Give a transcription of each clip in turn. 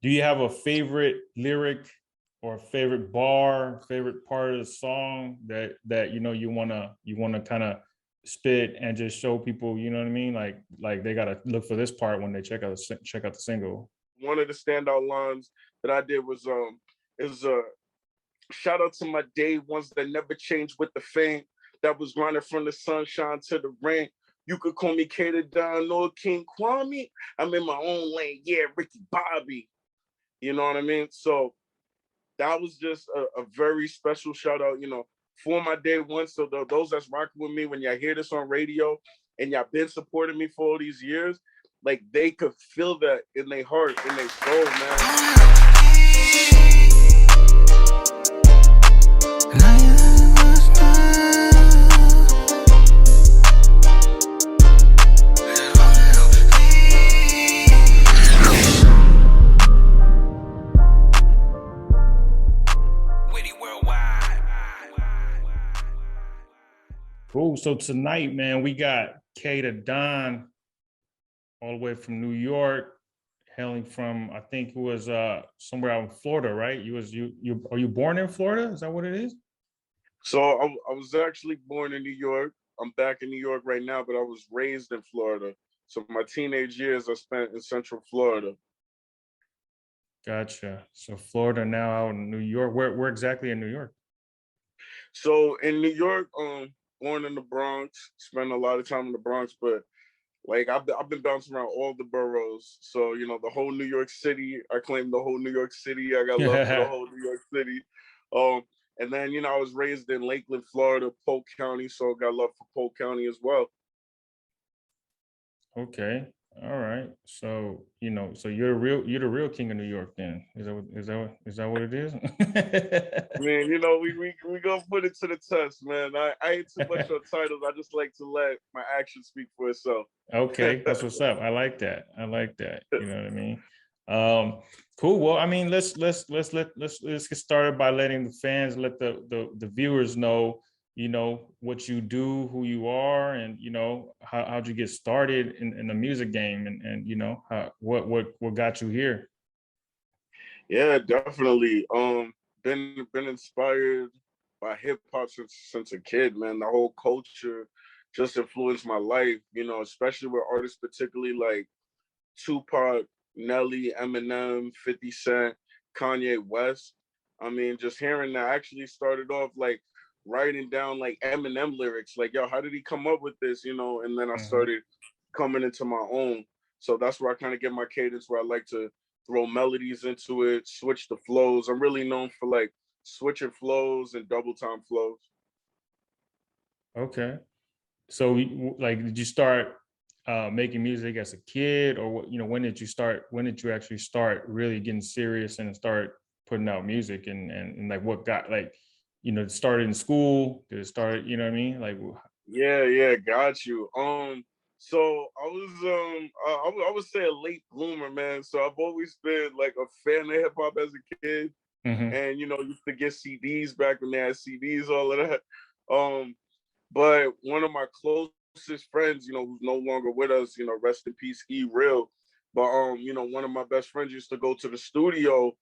Do you have a favorite lyric or favorite bar, favorite part of the song that you wanna kind of spit and just show people, you know what I mean? Like they gotta look for this part when they check out the single. One of the standout lines that I did was is shout out to my day ones that never changed with the fame that was running from the sunshine to the rain. You could call me Cater Don or King Kwame. I'm in my own lane. Yeah, Ricky Bobby. You know what I mean? So that was just a very special shout out, for my day one. So those that's rocking with me, when y'all hear this on radio and y'all been supporting me for all these years, like they could feel that in their heart, in their soul, man. Cool. So tonight, man, we got K to Don all the way from New York, hailing from, I think it was somewhere out in Florida, right? You are you born in Florida? Is that what it is? So I was actually born in New York. I'm back in New York right now, but I was raised in Florida. So my teenage years I spent in Central Florida. Gotcha. So Florida now out in New York. Where exactly in New York? So in New York, born in the Bronx, spent a lot of time in the Bronx, but like I've been bouncing around all the boroughs. So the whole New York City. I claim the whole New York City. I got love for the whole New York City. And then I was raised in Lakeland, Florida, Polk County, so I got love for Polk County as well. Okay. All right. So, so you're the real king of New York then. Is that what it is? Man, we gonna put it to the test, man. I ain't too much on titles. I just like to let my action speak for itself. Okay, that's what's up. I like that. You know what I mean? Cool. Well, I mean, let's get started by letting the fans, let the viewers know, what you do, who you are, and how'd you get started in the music game, and what got you here. Yeah, definitely. Been inspired by hip hop since a kid, man. The whole culture just influenced my life, especially with artists particularly like Tupac, Nelly, Eminem, 50 Cent, Kanye West. I mean, just hearing that, I actually started off like writing down like Eminem lyrics, like, yo, how did he come up with this, And then I Mhm. started coming into my own. So that's where I kind of get my cadence, where I like to throw melodies into it, switch the flows. I'm really known for like switching flows and double time flows. Okay. So, like, did you start making music as a kid, or what? When did you start? When did you actually start really getting serious and start putting out music? And like, what got like, it started in school? Did it start? You know what I mean? Like, Yeah, got you. So I was I would say a late bloomer, man. So I've always been like a fan of hip hop as a kid, mhm. and used to get CDs back when they had CDs, all of that. But one of my closest friends, who's no longer with us, rest in peace, Real. But one of my best friends used to go to the studio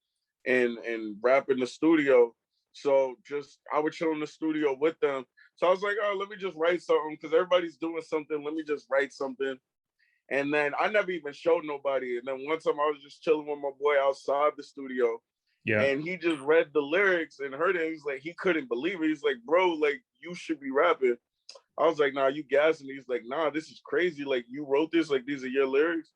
and rap in the studio. So just I would chill in the studio with them. So I was like, oh, let me just write something because everybody's doing something. Let me just write something. And then I never even showed nobody. And then one time I was just chilling with my boy outside the studio, Yeah. and he just read the lyrics and heard it. He's like, he couldn't believe it. He's like, bro, like you should be rapping. I was like, nah, you gassing. He's like, nah, this is crazy. Like you wrote this, like these are your lyrics.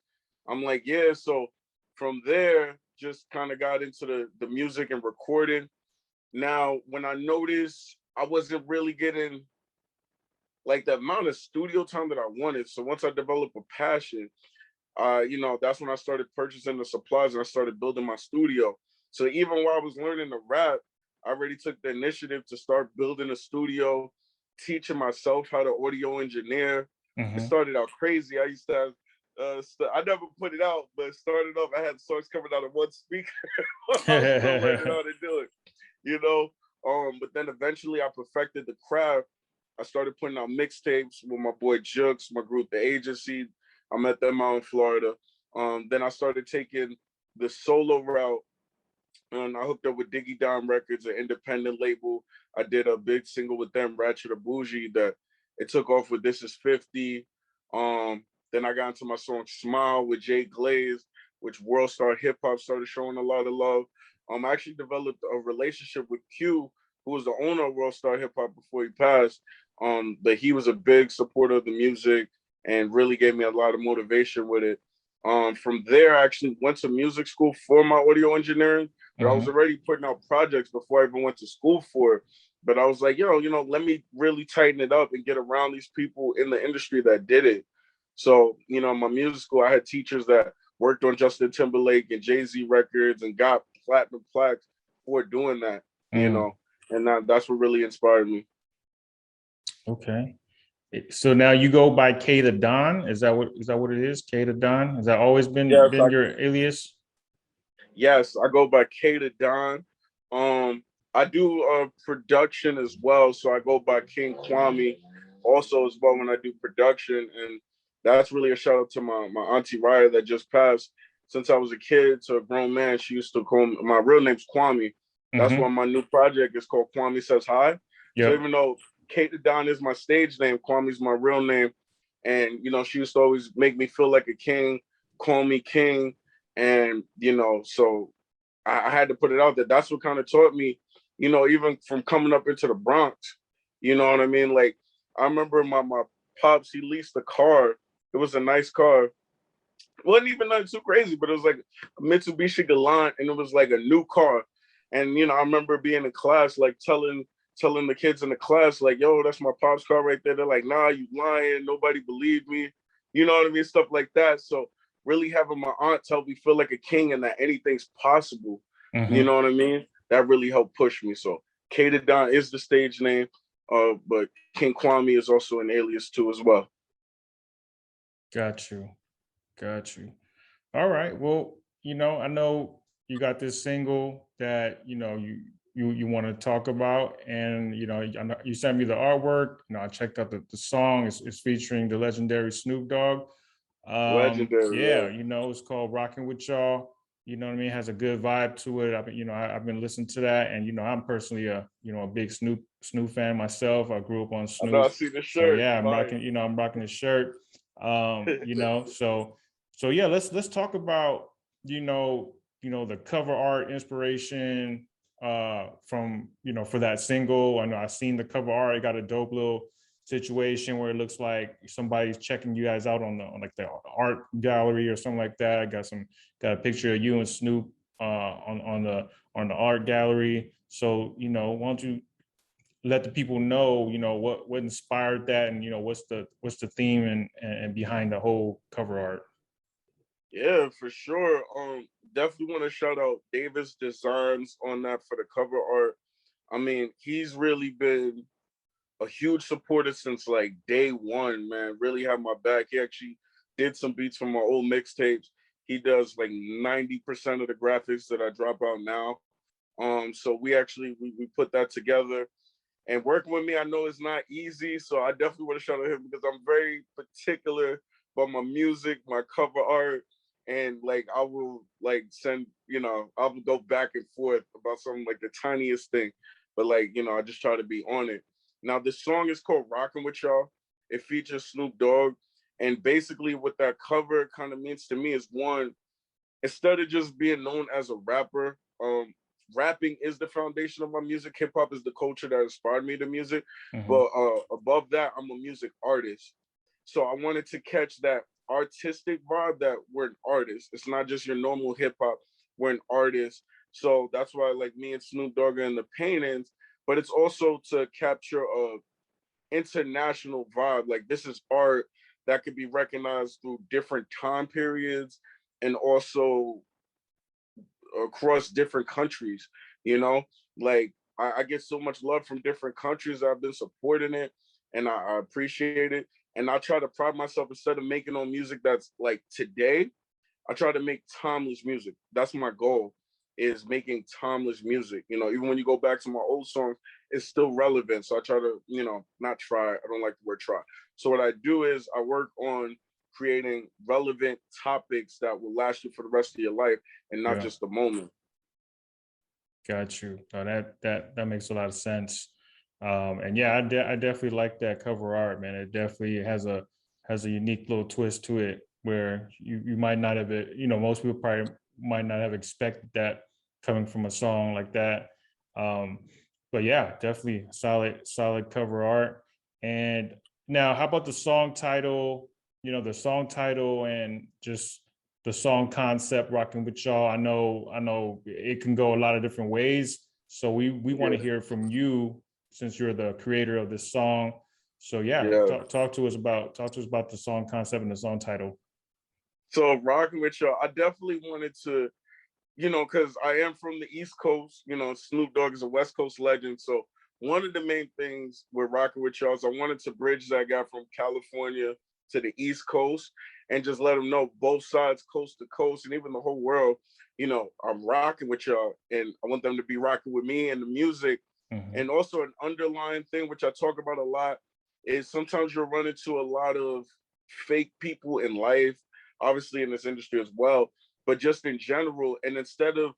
I'm like, yeah. So from there, just kind of got into the music and recording. Now, when I noticed I wasn't really getting like the amount of studio time that I wanted. So once I developed a passion, that's when I started purchasing the supplies and I started building my studio. So even while I was learning to rap, I already took the initiative to start building a studio, teaching myself how to audio engineer. It Mhm. started out crazy. I used to have, I never put it out, but it started off, I had songs coming out of one speaker. I was still learning how to do it, you know? But then eventually I perfected the craft. I started putting out mixtapes with my boy Jux, my group, The Agency. I met them out in Florida. Then I started taking the solo route, and I hooked up with Diggy Dom Records, an independent label. I did a big single with them, Ratchet or Bougie, that it took off with This Is 50. Then I got into my song Smile with Jay Glaze, which World Star Hip Hop started showing a lot of love. I actually developed a relationship with Q, who was the owner of World Star Hip Hop before he passed. But he was a big supporter of the music and really gave me a lot of motivation with it. From there, I actually went to music school for my audio engineering, but I was already putting out projects before I even went to school for it. But I was like, yo, let me really tighten it up and get around these people in the industry that did it. So, my music school, I had teachers that worked on Justin Timberlake and Jay-Z records and got platinum plaques for doing that, and that's what really inspired me. Okay. So now you go by K the Don. Is that what it is? K the Don? Has that always been your alias? Yes, I go by K the Don. I do production as well, so I go by King Kwame also as well when I do production, and that's really a shout out to my auntie Raya that just passed. Since I was a kid to a grown man, she used to call me, my real name's Kwame. That's why my new project is called Kwame Says Hi. Yep. So even though Kate the Don is my stage name, Kwame's my real name. And, she used to always make me feel like a king, call me king. And, so I had to put it out there. That's what kind of taught me, even from coming up into the Bronx, you know what I mean? Like, I remember my pops, he leased a car. It was a nice car. It wasn't even nothing too crazy, but it was like a Mitsubishi Galant, and it was like a new car. And, I remember being in class, like telling the kids in the class, like, yo, that's my pop's car right there. They're like, nah, you lying. Nobody believed me. You know what I mean? Stuff like that. So really having my aunt help me feel like a king and that anything's possible. You know what I mean? That really helped push me. So K the Don is the stage name, but King Kwame is also an alias too as well. Got you. All right. Well, I know you got this single that you want to talk about, and you sent me the artwork. I checked out the song. It's featuring the legendary Snoop Dogg. Legendary. Yeah. It's called Rockin Wit Yall. You know what I mean? It has a good vibe to it. I've been listening to that, and I'm personally a big Snoop fan myself. I grew up on Snoop. I see the shirt. So yeah, I'm rocking his shirt. So yeah, let's talk about the cover art inspiration from for that single. I know I've seen the cover art. It got a dope little situation where it looks like somebody's checking you guys out on like the art gallery or something like that. I got a picture of you and Snoop on the art gallery. So why don't you let the people know what inspired that, and what's the theme and behind the whole cover art? Yeah, for sure. Definitely want to shout out Davis Designs on that for the cover art. I mean, he's really been a huge supporter since like day one, man. Really had my back. He actually did some beats from my old mixtapes. He does like 90% of the graphics that I drop out now. So we put that together. And working with me, I know it's not easy. So I definitely want to shout out him because I'm very particular about my music, my cover art. And like I will like send, I'll go back and forth about something like the tiniest thing. But like, I just try to be on it. Now, this song is called Rockin Wit Yall. It features Snoop Dogg. And basically what that cover kind of means to me is, one, instead of just being known as a rapper, rapping is the foundation of my music. Hip hop is the culture that inspired me to music. But above that, I'm a music artist. So I wanted to catch that artistic vibe that we're an artist. It's not just your normal hip hop. We're an artist. So that's why like me and Snoop Dogg are in the paintings, but it's also to capture a international vibe. Like this is art that could be recognized through different time periods and also across different countries, like I get so much love from different countries. I've been supporting it and I appreciate it. And I try to pride myself, instead of making on music that's like today, I try to make timeless music. That's my goal, is making timeless music. Even when you go back to my old songs, it's still relevant. So I try to, not try. I don't like the word try. So what I do is I work on creating relevant topics that will last you for the rest of your life and not just the moment. Got you. No, that makes a lot of sense. And yeah, I definitely like that cover art, man. It definitely has a unique little twist to it where you might not have it, most people probably might not have expected that coming from a song like that. But yeah, definitely solid cover art. And now how about the song title, the song title and just the song concept, Rockin Wit Yall? I know it can go a lot of different ways. So we want to hear from you since you're the creator of this song. So talk to us about the song concept and the song title. So Rockin Wit Yall, I definitely wanted to, because I am from the East Coast, Snoop Dogg is a West Coast legend. So one of the main things with Rockin Wit Yall is I wanted to bridge that guy from California to the East Coast and just let them know both sides, coast to coast, and even the whole world, I'm rocking with y'all, and I want them to be rocking with me and the music. And also an underlying thing, which I talk about a lot, is sometimes you'll run into a lot of fake people in life, obviously in this industry as well, but just in general. And instead of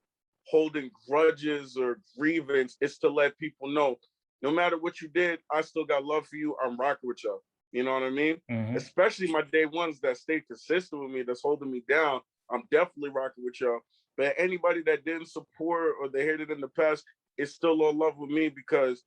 holding grudges or grievance, it's to let people know, no matter what you did, I still got love for you. I'm rocking with y'all. You know what I mean? Especially my day ones that stay consistent with me, that's holding me down. I'm definitely rocking with y'all. But anybody that didn't support or they hated in the past, it's still all love with me because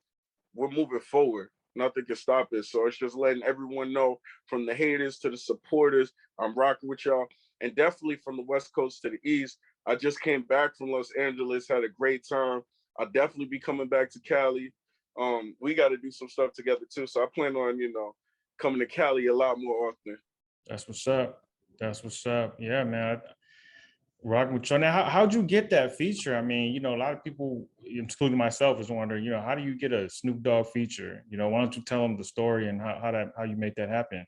we're moving forward. Nothing can stop it. So it's just letting everyone know, from the haters to the supporters, I'm rocking with y'all. And definitely from the West Coast to the East, I just came back from Los Angeles, had a great time. I'll definitely be coming back to Cali. We got to do some stuff together too. So I plan on, coming to Cali a lot more often. That's what's up. That's what's up. Yeah, man. Rockin Wit Yall. Now, how'd you get that feature? I mean, a lot of people, including myself, is wondering, how do you get a Snoop Dogg feature? Why don't you tell them the story and how you make that happen?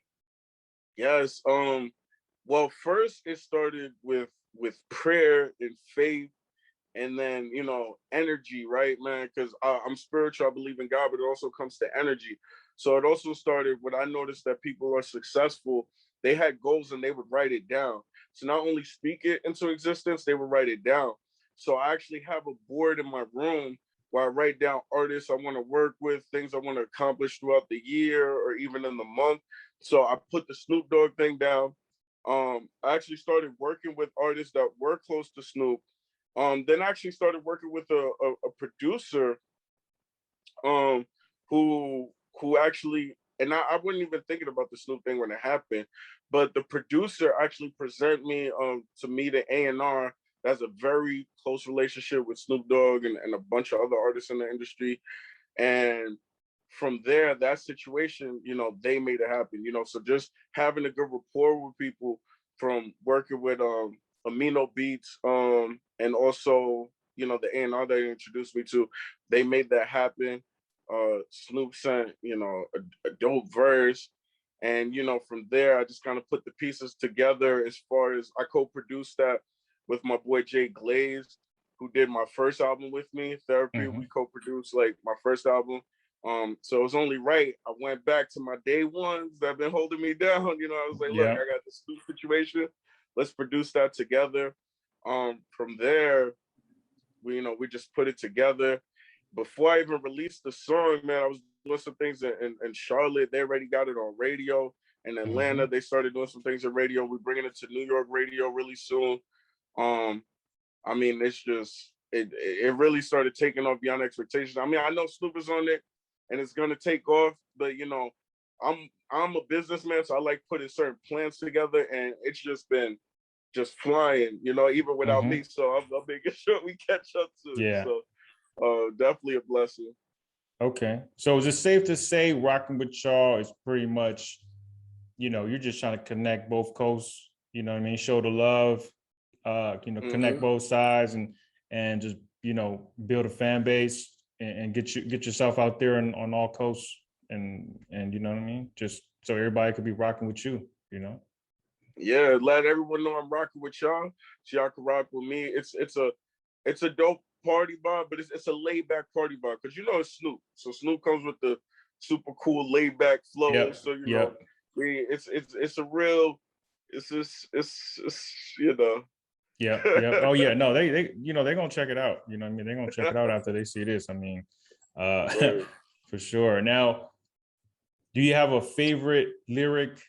Yes. Well, first it started with prayer and faith, and then energy, right, man? Because I'm spiritual, I believe in God, but it also comes to energy. So it also started when I noticed that people are successful, they had goals and they would write it down. So not only speak it into existence, they would write it down. So I actually have a board in my room where I write down artists I want to work with, things I want to accomplish throughout the year or even in the month. So I put the Snoop Dogg thing down. I actually started working with artists that were close to Snoop. Then I actually started working with a producer who actually, and I wasn't even thinking about the Snoop thing when it happened, but the producer actually presented me to meet an A&R that has a very close relationship with Snoop Dogg and a bunch of other artists in the industry. And from there, that situation, they made it happen, so just having a good rapport with people, from working with Amino Beats, and also, the A&R they introduced me to, they made that happen. Snoop sent, a dope verse. And, from there, I just kind of put the pieces together. As far as I co-produced that with my boy Jay Glaze, who did my first album with me, Therapy. We co-produced like my first album. So it was only right. I went back to my day ones that have been holding me down. I was like, look, I got this Snoop situation. Let's produce that together. From there, we just put it together. Before I even released the song, man, I was doing some things in Charlotte. They already got it on radio. In Atlanta, they started doing some things on radio. We're bringing it to New York radio really soon. I mean, it's just, it really started taking off beyond expectations. I mean, I know Snoop is on it and it's gonna take off, but I'm a businessman, so I like putting certain plans together, and it's just been just flying, even without me. So I'm making sure we catch up to it. Yeah. So definitely a blessing. Okay. So is it safe to say Rockin Wit Yall is pretty much, you're just trying to connect both coasts, what I mean? Show the love, connect both sides and just, build a fan base and get yourself out there on all coasts and you know what I mean? Just so everybody could be rocking with you, Yeah, let everyone know I'm rocking with y'all. So y'all can rock with me. It's a dope party vibe, but it's a laid back party vibe because it's Snoop. So Snoop comes with the super cool laid back flow. So it's a real it's just it's you know. Yeah, yeah. Oh yeah, no, they you know, they're gonna check it out. You know what I mean? They're gonna check it out after they see this. I mean, Right. for sure. Now, do you have a favorite lyric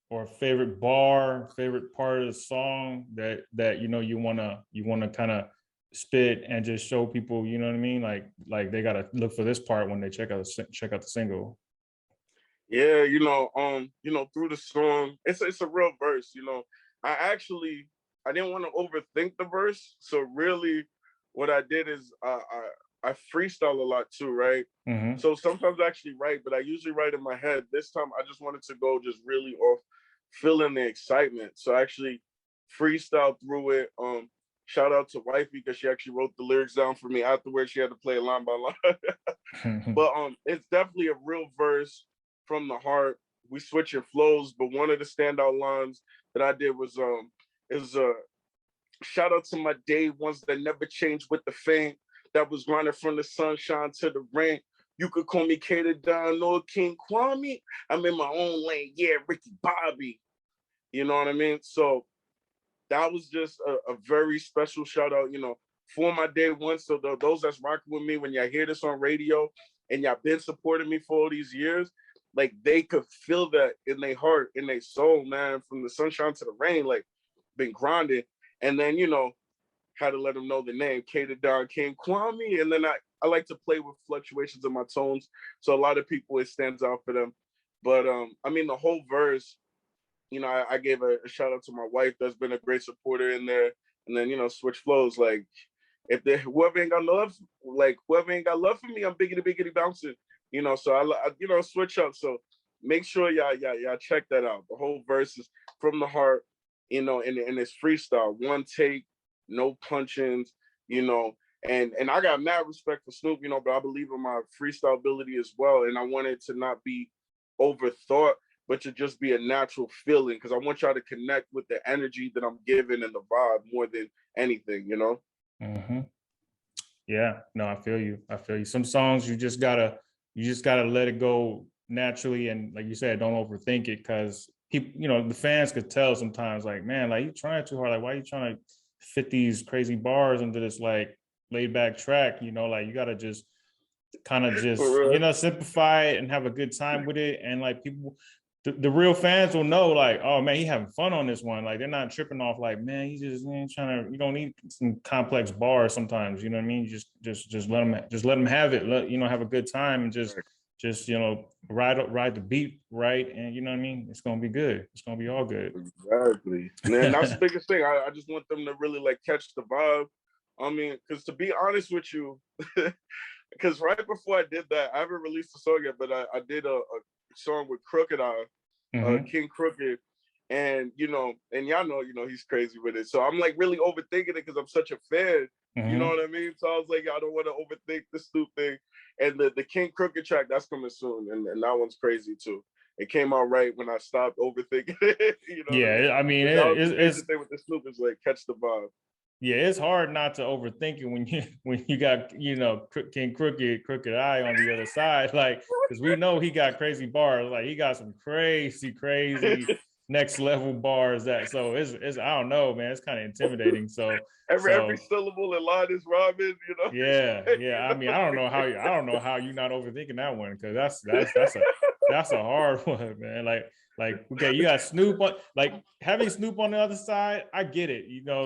or favorite bar, favorite part of the song that you know you wanna kind of spit and just show people, you know what I mean? Like they gotta look for this part when they check out the single. Yeah, through the song, it's a real verse. I didn't want to overthink the verse, so really, what I did is I freestyle a lot too, right? Mm-hmm. So sometimes I actually write, but I usually write in my head. This time, I just wanted to go just really off feeling the excitement. So I actually freestyle through it. Shout out to Wifey because she actually wrote the lyrics down for me afterwards. She had to play line by line. But it's definitely a real verse from the heart. We switching flows, but one of the standout lines that I did was is shout out to my day ones that never changed with the fame, that was running from the sunshine to the rain. You could call me Cater Don or King Kwame. I'm in my own lane. Yeah, Ricky Bobby. You know what I mean? So that was just a very special shout out, for my day one. So those that's rocking with me, when y'all hear this on radio and y'all been supporting me for all these years, like they could feel that in their heart, in their soul, man, from the sunshine to the rain, like been grinding. And then, had to let them know the name, Cater Don King Kwame. And then I like to play with fluctuations in my tones. So a lot of people, it stands out for them. But I mean, the whole verse, I gave a shout out to my wife that's been a great supporter in there. And then, switch flows. Like if whoever ain't got love, whoever ain't got love for me, I'm biggity bouncing. So I switch up. So make sure y'all check that out. The whole verse is from the heart, and it's freestyle, one take, no punch-ins, and I got mad respect for Snoop, but I believe in my freestyle ability as well. And I want it to not be overthought, but to just be a natural feeling, because I want y'all to connect with the energy that I'm giving and the vibe more than anything, Mm-hmm. Yeah, no, I feel you. I feel you. Some songs you just gotta let it go naturally, and like you said, don't overthink it, because people, the fans could tell sometimes, like, man, like you trying too hard. Like, why are you trying to fit these crazy bars into this like laid back track? Like you gotta just kind of just simplify it and have a good time with it, and like people. The real fans will know, like, oh man, he having fun on this one. Like they're not tripping off, like, man, he just trying to. You don't need some complex bars sometimes. You know what I mean? Just let them have it. Have a good time and just ride the beat right, and you know what I mean. It's gonna be good. It's gonna be all good. Exactly, man. That's the biggest thing. I just want them to really like catch the vibe. I mean, because to be honest with you, because right before I did that, I haven't released a song yet, but I did a song with Crooked Eye. King Crooked, and and y'all know, he's crazy with it. So I'm like really overthinking it because I'm such a fan. You know what I mean? So I was like, I don't want to overthink the Snoop thing. And the King Crooked track, that's coming soon, and that one's crazy too. It came out right when I stopped overthinking it. Yeah, I mean, it's the thing with the Snoop is like catch the vibe. Yeah, it's hard not to overthink it when you got King Crooked Eye on the other side, like, because we know he got crazy bars, like he got some crazy next level bars, that so it's I don't know, man, it's kind of intimidating. So every syllable in line is rhyming, yeah. I mean, I don't know how you're not overthinking that one, because that's a hard one, man. Like, okay, you got Snoop on, like having Snoop on the other side, I get it.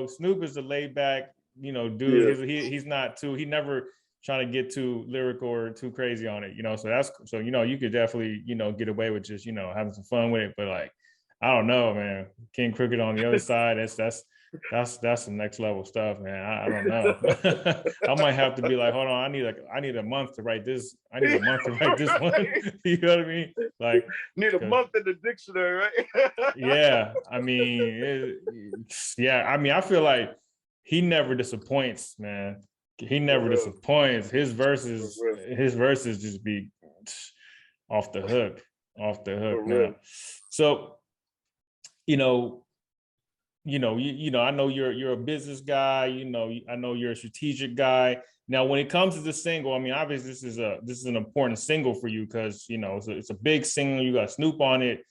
Snoop is a laid back, dude. Yeah. He's not too, he never trying to get too lyrical or too crazy on it, so you could definitely, get away with just, having some fun with it. But like, I don't know, man. King Crooked on the other side, that's some next level stuff, man. I don't know. I might have to be like, hold on, I need a month to write this. I need a month to write this one. You know what I mean? Like, need a month in the dictionary, right? Yeah, I mean, I feel like he never disappoints, man. He never disappoints. His verses just be off the hook now. So, I know you're a business guy. I know you're a strategic guy. Now, when it comes to the single, I mean, obviously this is an important single for you, because it's a big single. You got Snoop on it.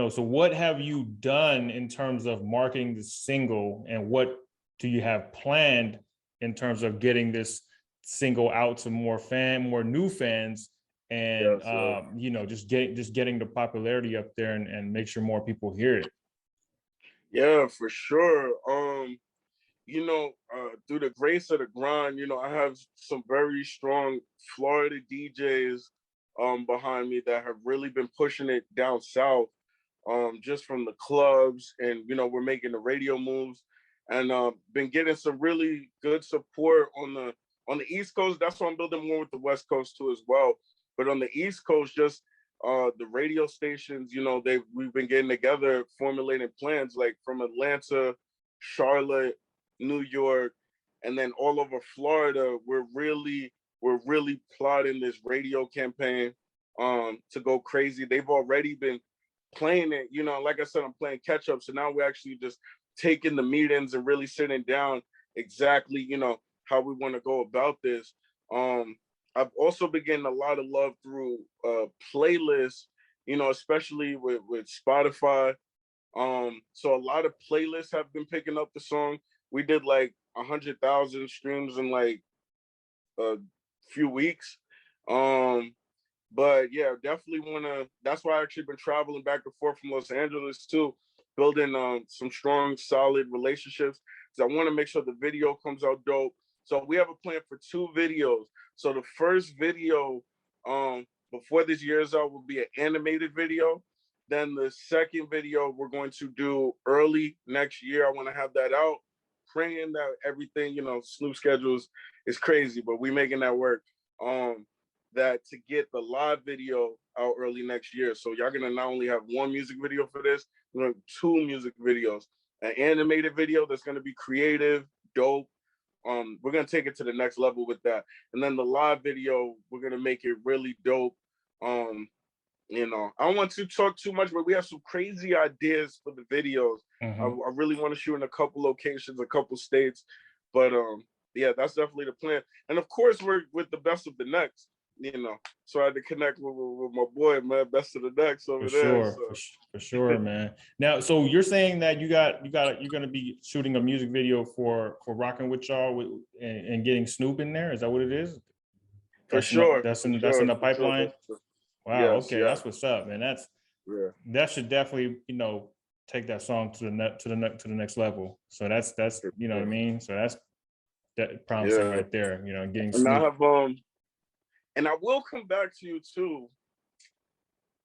so what have you done in terms of marketing the single, and what do you have planned in terms of getting this single out to more new fans, and just getting the popularity up there, and make sure more people hear it? Yeah, for sure. Through the grace of the grind, I have some very strong Florida DJs behind me that have really been pushing it down south, just from the clubs, and we're making the radio moves, and been getting some really good support on the East Coast. That's why I'm building more with the West Coast too as well. But on the East Coast, just the radio stations, we've been getting together, formulating plans, like from Atlanta, Charlotte, New York, and then all over Florida. We're really plotting this radio campaign to go crazy. They've already been playing it, like I said, I'm playing catch up. So now we're actually just taking the meetings and really sitting down exactly, how we want to go about this. I've also been getting a lot of love through playlists, especially with Spotify. So a lot of playlists have been picking up the song. We did like 100,000 streams in like a few weeks. But yeah, definitely that's why I actually been traveling back and forth from Los Angeles too, building some strong, solid relationships. Because I want to make sure the video comes out dope. So we have a plan for 2 videos. So the first video, before this year is out, will be an animated video. Then the second video we're going to do early next year. I want to have that out, praying that everything, Snoop schedules is crazy, but we making that work. That to get the live video out early next year. So y'all gonna not only have 1 music video for this, we're gonna have 2 music videos. An animated video that's gonna be creative, dope. We're gonna take it to the next level with that. And then the live video, we're gonna make it really dope. I don't want to talk too much, but we have some crazy ideas for the videos. I really want to shoot in a couple locations, a couple states. But yeah, that's definitely the plan. And of course, we're with the best of the next. So I had to connect with my boy, man, best of the next over there. For sure, man. Now, so you're saying that you're gonna be shooting a music video for Rockin Wit Yall and getting Snoop in there. Is that what it is? For sure. That's in the pipeline. Wow. Yes, okay, that's what's up, man. That should definitely take that song to the next level. So that's what I mean. So that's that promising right there. Getting Snoop. And I have and I will come back to you too.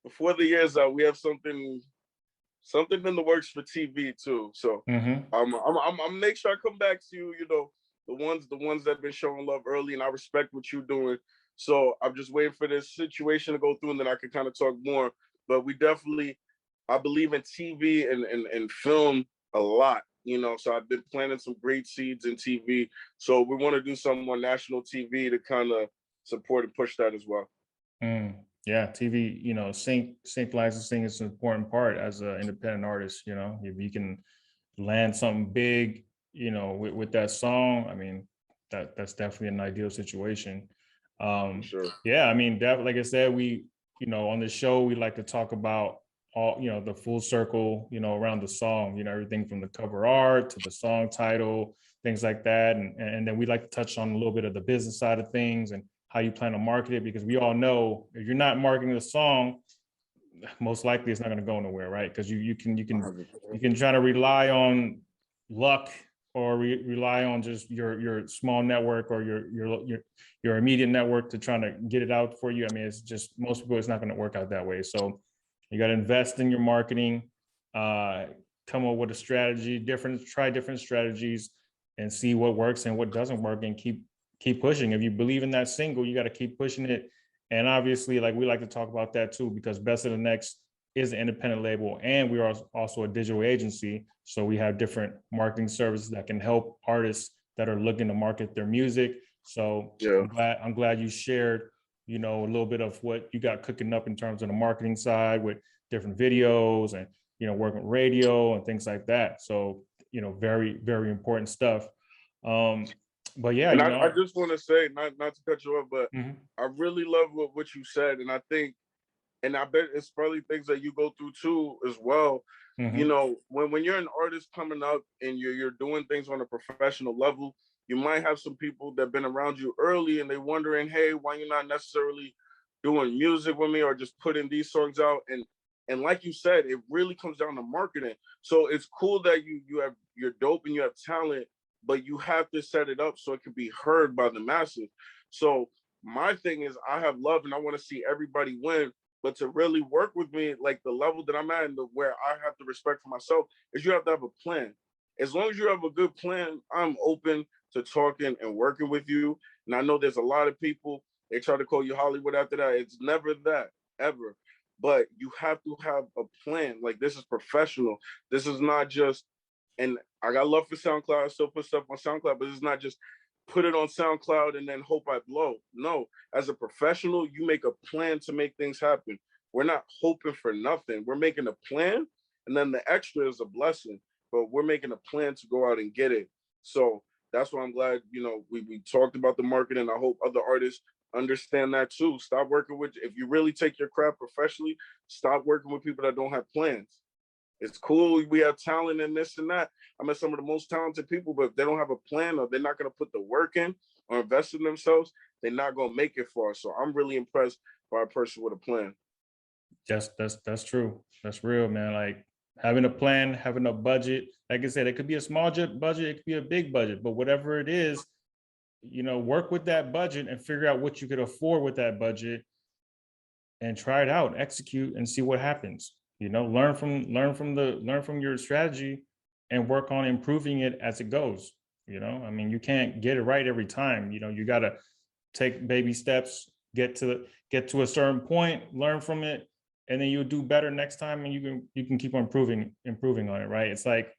Before the year's out, we have something in the works for TV too. So I'm make sure I come back to you. The ones that have been showing love early, and I respect what you're doing. So I'm just waiting for this situation to go through, and then I can kind of talk more. But I believe in TV and film a lot. So I've been planting some great seeds in TV. So we want to do something on national TV to kind of support and push that as well. Yeah, TV, sync licensing is an important part as an independent artist. If you can land something big, with that song, I mean, that's definitely an ideal situation. Sure. Yeah, I mean, like I said, we, on the show, we like to talk about all, the full circle, around the song, everything from the cover art to the song title, things like that. And then we like to touch on a little bit of the business side of things and how you plan to market it, because we all know if you're not marketing the song, most likely it's not going to go nowhere, right? Because you can try to rely on luck or rely on just your small network or your immediate network to try to get it out for you. I mean, it's just, most people, it's not going to work out that way. So you got to invest in your marketing, come up with a strategy, try different strategies and see what works and what doesn't work, and keep pushing. If you believe in that single, you got to keep pushing it. And obviously, like, we like to talk about that too, because Best of the Next is an independent label, and we are also a digital agency. So we have different marketing services that can help artists that are looking to market their music. So I'm glad you shared, a little bit of what you got cooking up in terms of the marketing side with different videos and, working with radio and things like that. So, very, very important stuff. But yeah, and I just want to say, not to cut you off, but I really love what you said, and I think and I bet it's probably things that you go through too as well. You know, when you're an artist coming up and you're doing things on a professional level, you might have some people that have been around you early and they wondering, hey, why you're not necessarily doing music with me or just putting these songs out. And like you said, it really comes down to marketing. So it's cool that you're dope and you have talent, but you have to set it up so it can be heard by the masses. So my thing is I have love and I want to see everybody win. But to really work with me, like the level that I'm at and where I have the respect for myself, is you have to have a plan. As long as you have a good plan, I'm open to talking and working with you. And I know there's a lot of people, they try to call you Hollywood after that. It's never that, ever. But you have to have a plan. Like, this is professional. This is not just, and I got love for SoundCloud. I still put stuff on SoundCloud, but it's not just put it on SoundCloud and then hope I blow. No, as a professional, you make a plan to make things happen. We're not hoping for nothing. We're making a plan, and then the extra is a blessing. But we're making a plan to go out and get it. So that's why I'm glad, you know, we talked about the marketing. I hope other artists understand that too. Stop working with, if you really take your craft professionally, stop working with people that don't have plans. It's cool, we have talent and this and that. I met some of the most talented people, but if they don't have a plan or they're not going to put the work in or invest in themselves, they're not going to make it far. So I'm really impressed by a person with a plan. That's true. That's real, man. Like, having a plan, having a budget. Like I said, it could be a small budget, it could be a big budget, but whatever it is, you know, work with that budget and figure out what you could afford with that budget and try it out, execute and see what happens. You know, learn from your strategy and work on improving it as it goes. You know, I mean, you can't get it right every time. You know, you got to take baby steps, get to a certain point, learn from it, and then you'll do better next time, and you can keep on improving on it, right? It's like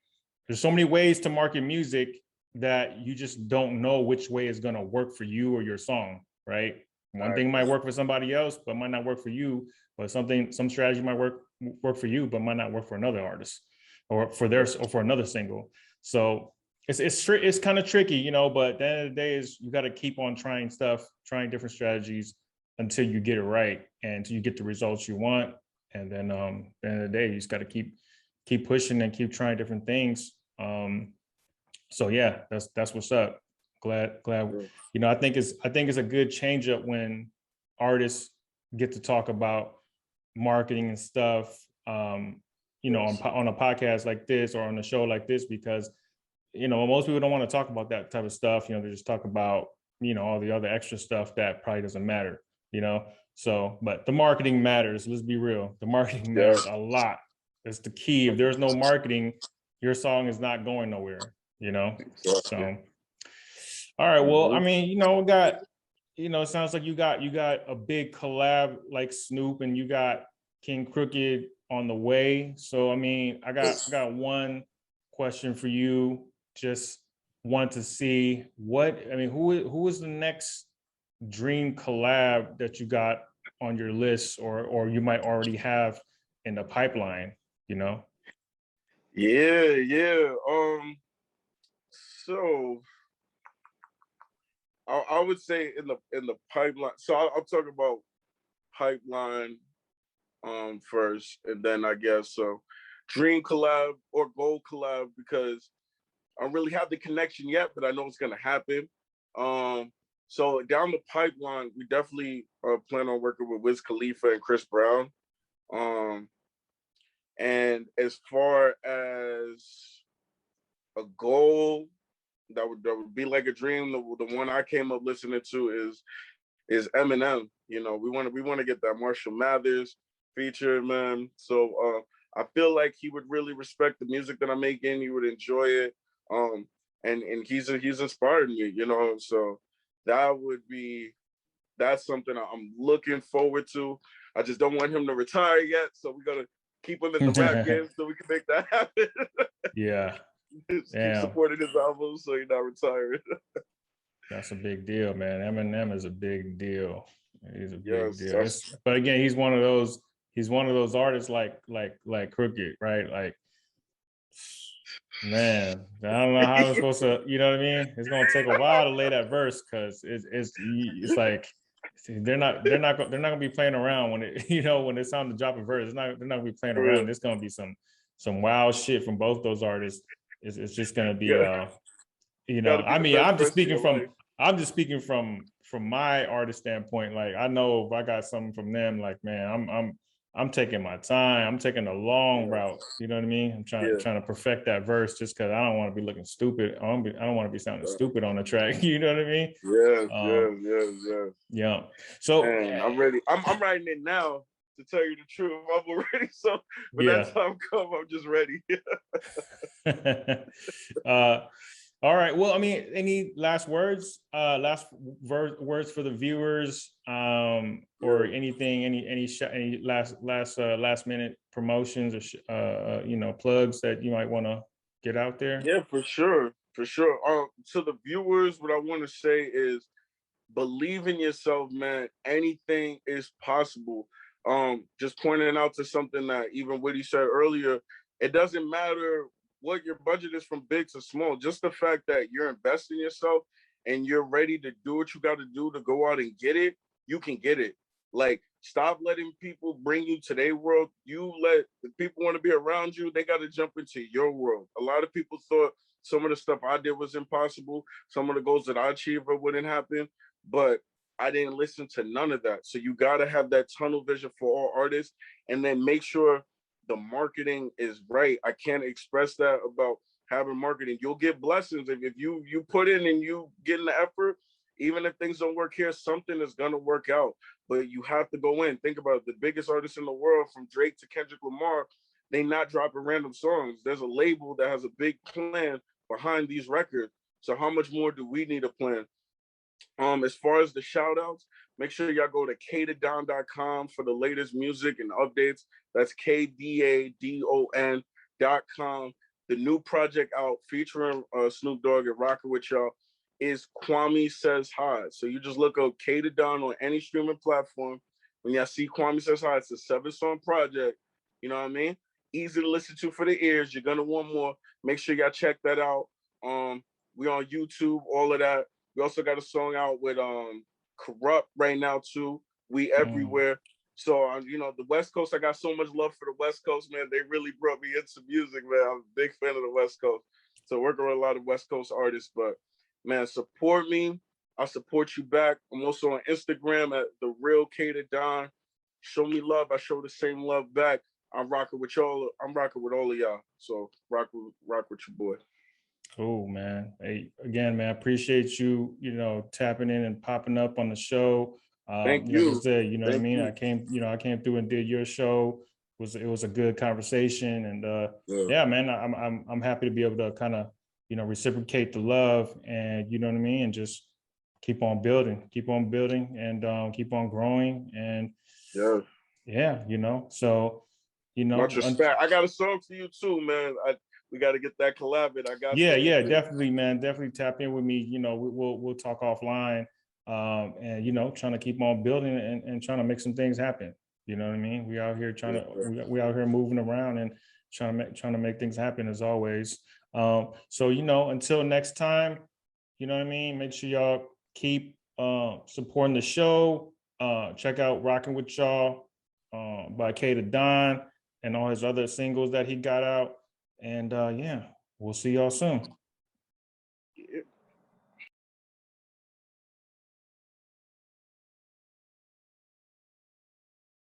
there's so many ways to market music that you just don't know which way is going to work for you or your song, right? One thing might work for somebody else, but might not work for you. But some strategy might work for you, but might not work for another artist or for another single. So it's kind of tricky, you know. But at the end of the day, is you got to keep on trying trying different strategies until you get it right and until you get the results you want. And then at the end of the day, you just got to keep pushing and keep trying different things. So yeah, that's what's up. Glad, you know, I think it's a good change up when artists get to talk about marketing and stuff, you know, on a podcast like this or on a show like this, because, you know, most people don't want to talk about that type of stuff. You know, they just talk about, you know, all the other extra stuff that probably doesn't matter, you know. So, but the marketing matters. Let's be real. The marketing matters a lot. That's the key. If there's no marketing, your song is not going nowhere, you know. So, all right. Well, I mean, you know, it sounds like you got a big collab like Snoop, and you got King Crooked on the way. So, I mean, I got one question for you. Just want to see who is the next dream collab that you got on your list, or you might already have in the pipeline, you know? Yeah. So I would say in the pipeline. So I'll talk about pipeline first, and then I guess so dream collab or goal collab, because I don't really have the connection yet, but I know it's gonna happen. So down the pipeline, we definitely plan on working with Wiz Khalifa and Chris Brown. And as far as a goal that would be like a dream, the one I came up listening to is Eminem. You know, we want to get that Marshall Mathers feature, man. So I feel like he would really respect the music that I'm making. He would enjoy it. And he's inspired me, you know. So that's something I'm looking forward to. I just don't want him to retire yet, so we gotta keep him in the rap game so we can make that happen. Yeah. Keep supporting his albums so he's not retiring. That's a big deal, man. Eminem is a big deal. He's a big deal. But again, he's one of those artists like Crooked, right? Like, man, I don't know how we're supposed to, you know what I mean? It's gonna take a while to lay that verse, because it's like See, they're not gonna be playing around when it, you know, when it's time to drop a verse. They're not gonna be playing around. There's gonna be some wild shit from both those artists. It's just gonna be Yeah, you know, gotta be I the mean, best verse of your life. I'm just speaking from my artist standpoint. Like I know if I got something from them, like man, I'm taking my time. I'm taking a long Yeah, route. You know what I mean? I'm yeah. trying to perfect that verse just because I don't want to be looking stupid. I don't want to be sounding stupid on the track. You know what I mean? Yes, yes, yes, yes. Yeah. So And I'm ready. I'm writing it now. To tell you the truth, I'm already so. When that yeah. time come, I'm just ready. All right. Well, I mean, any last words? Words for the viewers, or anything? Any last minute promotions or you know, plugs that you might want to get out there? Yeah, for sure, for sure. To the viewers, what I want to say is believe in yourself, man. Anything is possible. Just pointing out to something that even Witty said earlier, it doesn't matter what your budget is from big to small. Just the fact that you're investing in yourself and you're ready to do what you got to do to go out and get it, you can get it. Like, stop letting people bring you to their world. You let the people want to be around you, they got to jump into your world. A lot of people thought some of the stuff I did was impossible. Some of the goals that I achieved wouldn't happen, but I didn't listen to none of that. So you got to have that tunnel vision for all artists, and then make sure the marketing is right. I can't express that about having marketing. You'll get blessings if you put in and you get in the effort. Even if things don't work here, something is gonna work out. But you have to go in. Think about it. The biggest artists in the world, from Drake to Kendrick Lamar, they not dropping random songs. There's a label that has a big plan behind these records. So how much more do we need a plan? As far as the shout outs, make sure y'all go to kdadon.com for the latest music and updates. That's KDADON.com. The new project out featuring Snoop Dogg and Rockin Wit Yall is Kwame Says Hi. So you just look up Kdadon on any streaming platform. When y'all see Kwame Says Hi, it's a 7-song project. You know what I mean? Easy to listen to for the ears. You're gonna want more. Make sure y'all check that out. We on YouTube, all of that. We also got a song out with Corrupt right now too. We everywhere. So you know, the West Coast, I got so much love for the West Coast, man. They really brought me into music, man. I'm a big fan of the West Coast. So working with a lot of West Coast artists, but man, support me. I'll support you back. I'm also on Instagram at the real Kdadon. Show me love. I show the same love back. I'm rocking with y'all. I'm rocking with all of y'all. So rock with your boy. Cool, man. Hey, again, man, I appreciate you, you know, tapping in and popping up on the show. Thank Like I you. said, you know what I Thank mean? you. I came through and did your show. It was a good conversation. And yeah, man, I'm happy to be able to kind of, you know, reciprocate the love, and you know what I mean, and just keep on building and keep on growing. And yeah, you know, so you know, much respect. I got a song for you too, man. We got to get that collab in. I got yeah, definitely, man. Definitely tap in with me. You know, we'll talk offline. And you know, trying to keep on building and trying to make some things happen. You know what I mean? We out here trying we out here moving around and trying to make things happen as always. So you know, until next time, you know what I mean? Make sure y'all keep supporting the show. Check out Rockin Wit Yall by Kdadon and all his other singles that he got out. And yeah, we'll see y'all soon.